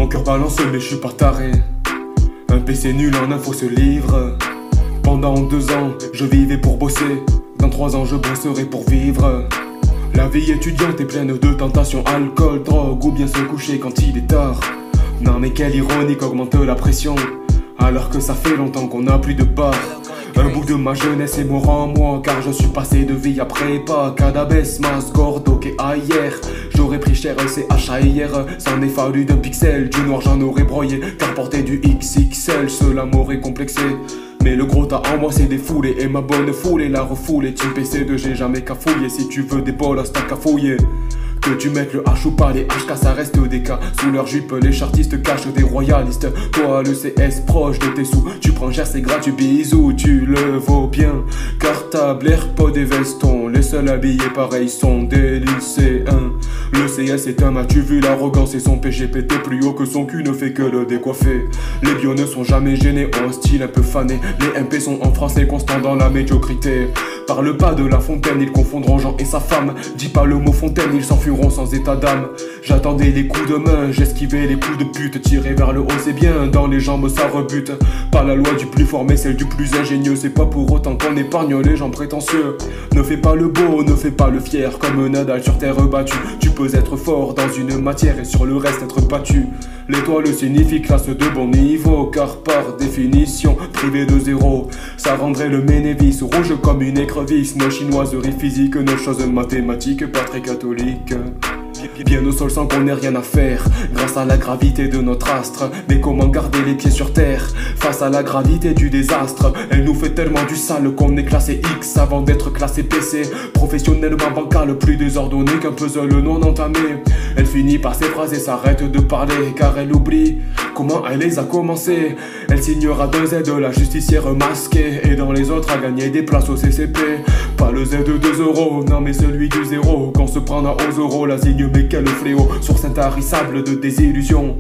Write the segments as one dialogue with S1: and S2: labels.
S1: cœur balance mais je suis pas taré. Un PC nul en info se livre. Pendant 2 ans, je vivais pour bosser. Dans 3 ans, je bosserai pour vivre. La vie étudiante est pleine de tentations, alcool, drogue ou bien se coucher quand il est tard. Non mais quelle ironie qu'augmente la pression, alors que ça fait longtemps qu'on n'a plus de bar. Un bout de ma jeunesse est mort en moi, car je suis passé de vie à prépa. Cadabès, Mas, Gordo, et ailleurs. J'aurais pris cher CH hier, s'en est fallu d'un pixel. Du noir j'en aurais broyé, car porter du XXL, cela m'aurait complexé. Mais le gros tas en moi c'est défoulé, et ma bonne foule est la refoulée. Team PC2 j'ai jamais cafouillé, si tu veux des bolos t'as qu'à fouiller. Que tu mettes le H ou pas, les HK ça reste des cas. Sous leur jupe les chartistes cachent des royalistes. Toi le CS proche de tes sous, tu prends cher c'est gratuit, bisous, tu le vaux bien. Cartable, AirPod et veston, les seuls habillés pareils sont des lycéens. Le CS est un as-tu vu l'arrogance et son PGPT plus haut que son cul ne fait que le décoiffer. Les bios ne sont jamais gênés, ont un style un peu fané. Les MP sont en français constant dans la médiocrité. Parle pas de La Fontaine, ils confondront Jean et sa femme. Dis pas le mot Fontaine, ils s'enfuiront sans état d'âme. J'attendais les coups de main, j'esquivais les coups de pute. Tirer vers le haut c'est bien, dans les jambes ça rebute. Pas la loi du plus fort mais celle du plus ingénieux. C'est pas pour autant qu'on épargne les gens prétentieux. Ne fais pas le beau, ne fais pas le fier. Comme Nadal sur terre battue, tu peux être fort dans une matière et sur le reste être battu. L'étoile signifie classe de bon niveau, car par définition, privé de zéro, ça rendrait le Ménévis rouge comme une écrevisse. Nos chinoiseries physiques, nos choses mathématiques, pas très catholiques. Bien au sol sans qu'on ait rien à faire, grâce à la gravité de notre astre. Mais comment garder les pieds sur terre face à la gravité du désastre? Elle nous fait tellement du sale qu'on est classé X avant d'être classé PC. Professionnellement bancal, plus désordonné qu'un puzzle non entamé. Elle finit par s'éphraser, s'arrête de parler, car elle oublie comment elle les a commencés. Elle signera 2 Z, la justicière masquée, et dans les autres a gagné des places au CCP. Pas le Z de 2 euros, non mais celui du zéro. Qu'on se prendra aux euros, la signe mais quel fléau. Sur Saint-Harissable de désillusion.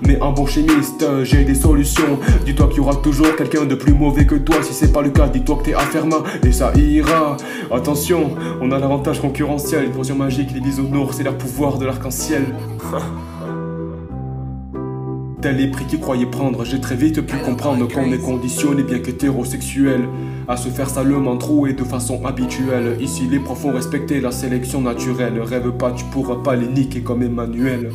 S1: Mais en bon chimiste, j'ai des solutions. Dis-toi qu'il y aura toujours quelqu'un de plus mauvais que toi. Si c'est pas le cas, dis-toi que t'es affaire-main et ça ira. Attention, on a l'avantage concurrentiel. Une potion magique, les bisounours, c'est leur pouvoir de l'arc-en-ciel. Tel les prix qu'ils croyaient prendre, j'ai très vite pu comprendre qu'on est conditionné, bien qu'hétérosexuel, à se faire salement trouer de façon habituelle. Ici les profs ont respecté la sélection naturelle. Rêve pas, tu pourras pas les niquer comme Emmanuel.